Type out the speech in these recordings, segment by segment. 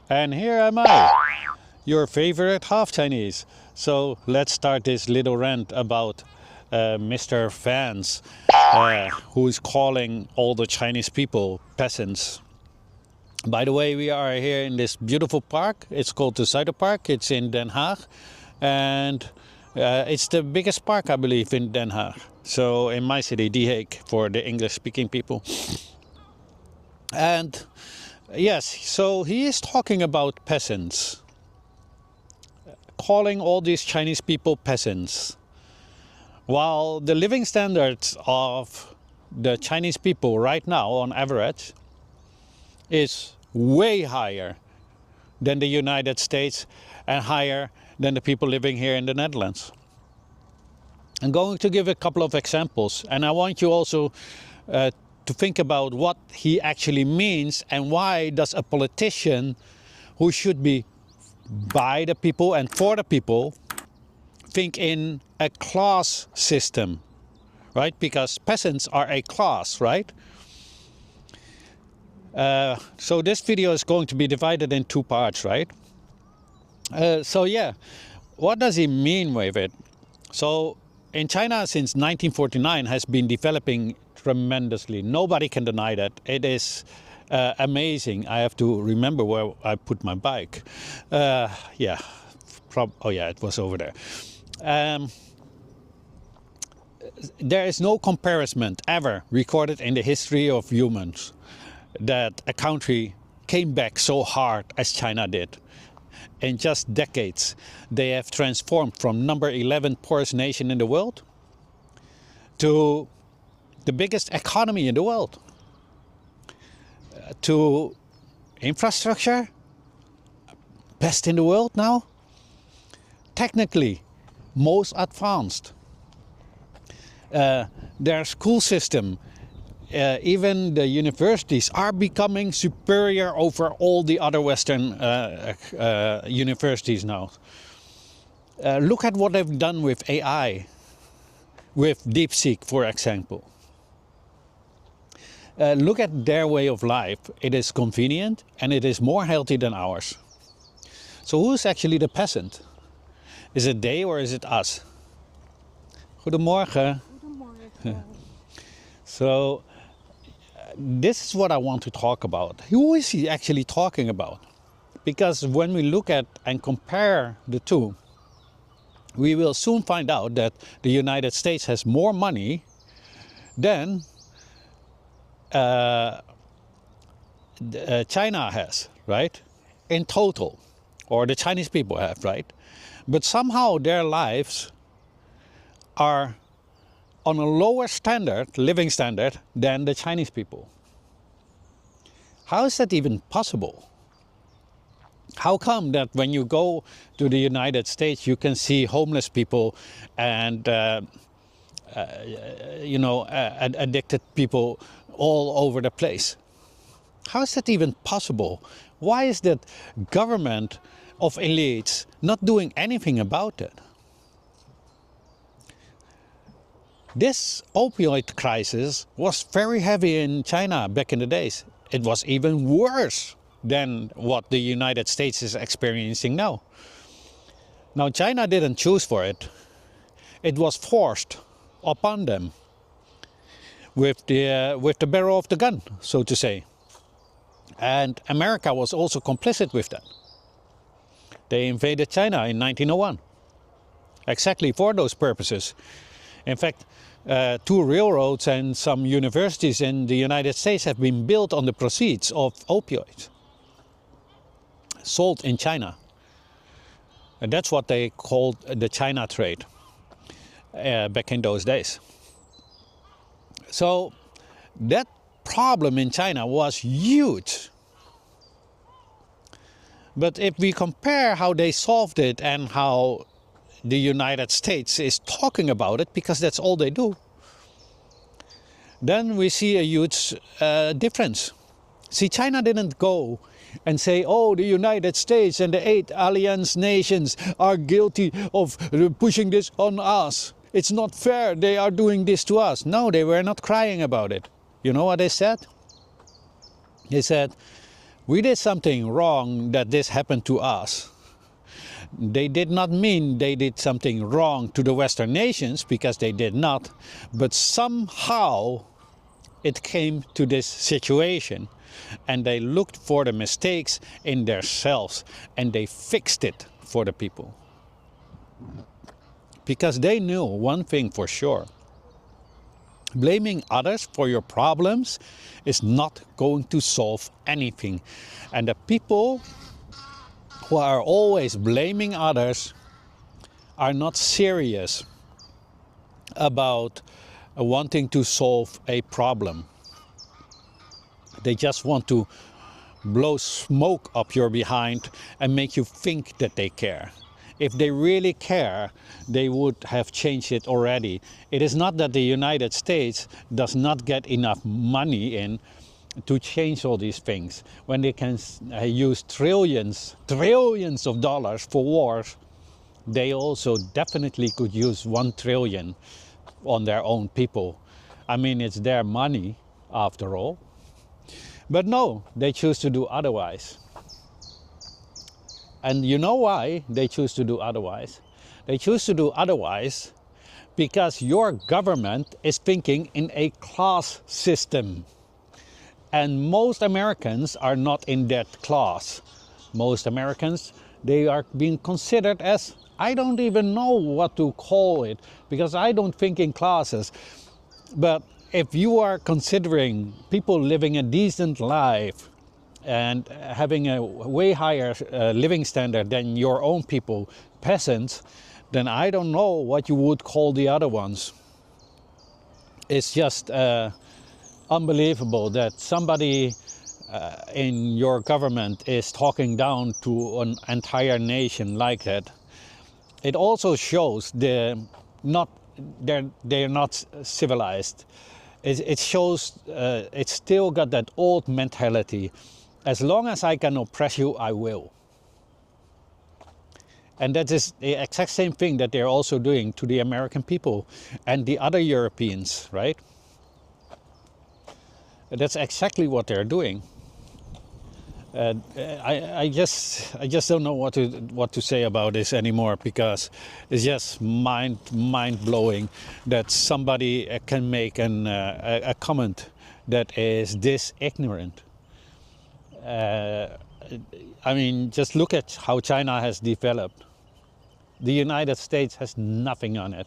And here am I, your favorite half Chinese. So let's start this little rant about Mr. Fans, who is calling all the Chinese people peasants. By the way, we are here in this beautiful park. It's called the Zuiderpark. It's in Den Haag. And it's the biggest park, I believe, in Den Haag. So in my city, The Hague, for the English-speaking people. And yes, so he is talking about peasants, calling all these Chinese people peasants, while the living standards of the Chinese people right now, on average, is way higher than the United States and higher than the people living here in the Netherlands. I'm going to give a couple of examples, and I want you also to think about what he actually means and why does a politician who should be by the people and for the people think in a class system, right? Because peasants are a class, right? So this video is going to be divided in two parts, right? So yeah, what does he mean with it? So in China since 1949 has been developing tremendously. Nobody can deny that. It is amazing. I have to remember where I put my bike. Yeah, oh yeah, it was over there. There is no comparison ever recorded in the history of humans that a country came back so hard as China did. In just decades, they have transformed from number 11 poorest nation in the world to the biggest economy in the world, to infrastructure, best in the world now, technically most advanced. Their school system, even the universities, are becoming superior over all the other Western universities now. Look at what they've done with AI, with DeepSeek, for example. Look at their way of life. It is convenient and it is more healthy than ours. So who is actually the peasant? Is it they or is it us? Goedemorgen. Goedemorgen. So this is what I want to talk about. Who is he actually talking about? Because when we look at and compare the two, we will soon find out that the United States has more money than China has, right? In total, or the Chinese people have, right? But somehow their lives are on a lower standard, living standard, than the Chinese people. How is that even possible? How come that when you go to the United States, you can see homeless people and addicted people all over the place? How is that even possible? Why is that government of elites not doing anything about it? This opioid crisis was very heavy in China back in the days. It was even worse than what the United States is experiencing now. Now, China didn't choose for it. It was forced upon them with the barrel of the gun, so to say. And America was also complicit with that. They invaded China in 1901, exactly for those purposes. In fact, 2 railroads and some universities in the United States have been built on the proceeds of opioids sold in China. And that's what they called the China trade back in those days. So that problem in China was huge. But if we compare how they solved it and how the United States is talking about it, because that's all they do, then we see a huge difference. See, China didn't go and say, oh, the United States and the 8 alliance nations are guilty of pushing this on us. It's not fair, they are doing this to us. No, they were not crying about it. You know what they said? They said, we did something wrong that this happened to us. They did not mean they did something wrong to the Western nations, because they did not, but somehow it came to this situation, and they looked for the mistakes in themselves and they fixed it for the people. Because they knew one thing for sure: blaming others for your problems is not going to solve anything. And the people who are always blaming others are not serious about wanting to solve a problem. They just want to blow smoke up your behind and make you think that they care. If they really care, they would have changed it already. It is not that the United States does not get enough money in to change all these things. When they can use trillions of dollars for wars, they also definitely could use 1 trillion on their own people. I mean, it's their money after all. But no, they choose to do otherwise. And you know why they choose to do otherwise? They choose to do otherwise because your government is thinking in a class system. And most Americans are not in that class. Most Americans, they are being considered as, I don't even know what to call it, because I don't think in classes. But if you are considering people living a decent life and having a way higher living standard than your own people, peasants, then I don't know what you would call the other ones. It's just unbelievable that somebody in your government is talking down to an entire nation like that. It also shows they're not civilized. It shows it's still got that old mentality. As long as I can oppress you, I will. And that is the exact same thing that they're also doing to the American people and the other Europeans, right? That's exactly what they're doing. I just don't know what to say about this anymore, because it's just mind blowing that somebody can make a comment that is this ignorant. I mean, just look at how China has developed. The United States has nothing on it,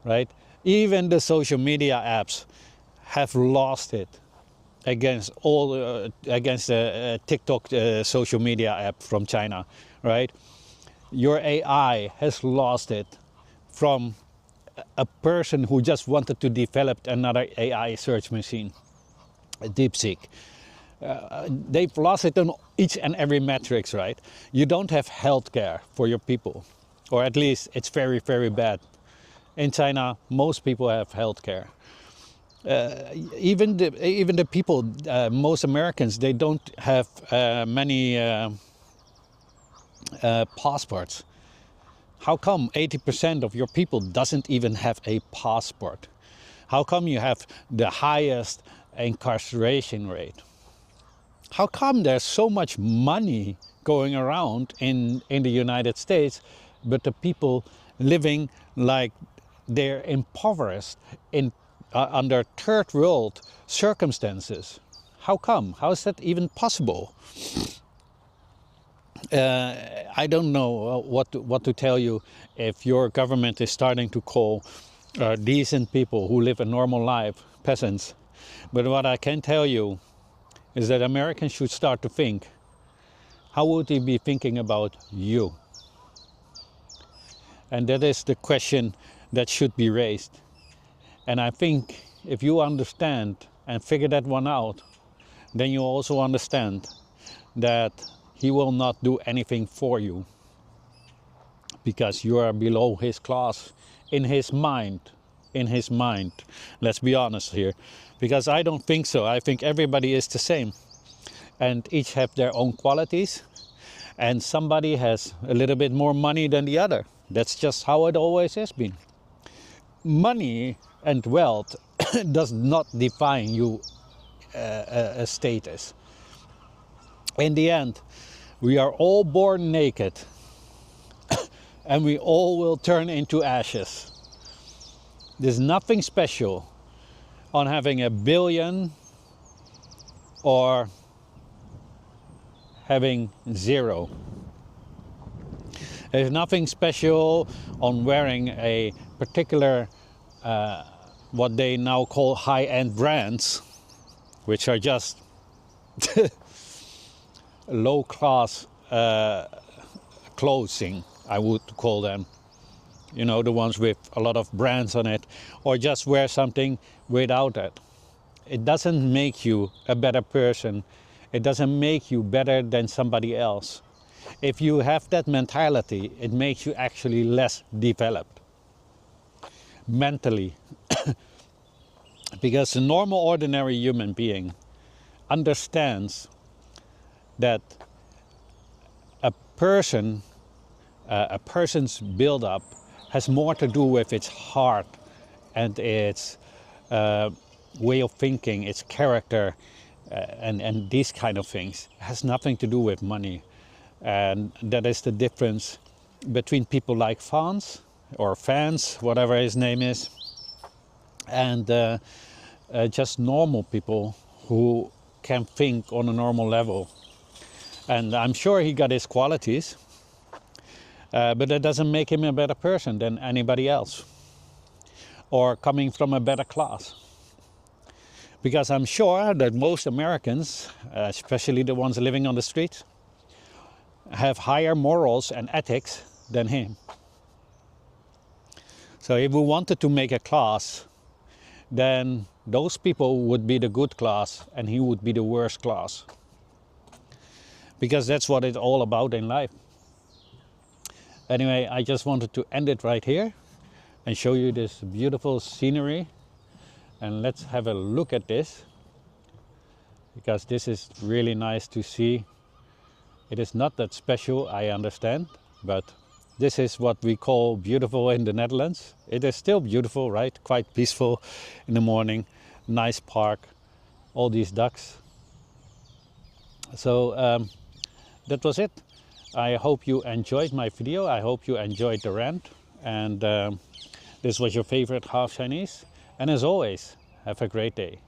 right? Even the social media apps have lost it against the TikTok social media app from China, right? Your AI has lost it from a person who just wanted to develop another AI search machine, a DeepSeek. They've lost it on each and every metrics, right? You don't have healthcare for your people, or at least it's very, very bad. In China, most people have healthcare. Even the people, most Americans, they don't have many passports. How come 80% of your people doesn't even have a passport? How come you have the highest incarceration rate? How come there's so much money going around in the United States, but the people living like they're impoverished in under third world circumstances? How come? How is that even possible? I don't know what to tell you if your government is starting to call decent people who live a normal life peasants. But what I can tell you is that Americans should start to think, how would they be thinking about you? And that is the question that should be raised. And I think if you understand and figure that one out, then you also understand that he will not do anything for you, because you are below his class in his mind. Let's be honest here, because I don't think so. I think everybody is the same, and each have their own qualities, and somebody has a little bit more money than the other. That's just how it always has been. Money and wealth does not define you a status. In the end, we are all born naked and we all will turn into ashes. There's nothing special on having a billion or having zero. There's nothing special on wearing a particular, what they now call high-end brands, which are just low-class clothing, I would call them. You know, the ones with a lot of brands on it, or just wear something without it. It doesn't make you a better person. It doesn't make you better than somebody else. If you have that mentality, it makes you actually less developed mentally. Because a normal, ordinary human being understands that a person's build-up has more to do with its heart and its way of thinking, its character, and these kind of things. It has nothing to do with money. And that is the difference between people like Fons, or Fans, whatever his name is, and just normal people who can think on a normal level. And I'm sure he got his qualities, but that doesn't make him a better person than anybody else, or coming from a better class. Because I'm sure that most Americans, especially the ones living on the streets, have higher morals and ethics than him. So if we wanted to make a class, then those people would be the good class and he would be the worst class. Because that's what it's all about in life. Anyway, I just wanted to end it right here and show you this beautiful scenery. And let's have a look at this, because this is really nice to see. It is not that special, I understand, but this is what we call beautiful in the Netherlands. It is still beautiful, right? Quite peaceful in the morning, nice park, all these ducks. So that was it. I hope you enjoyed my video. I hope you enjoyed the rant. And this was your favorite half Chinese. And as always, have a great day.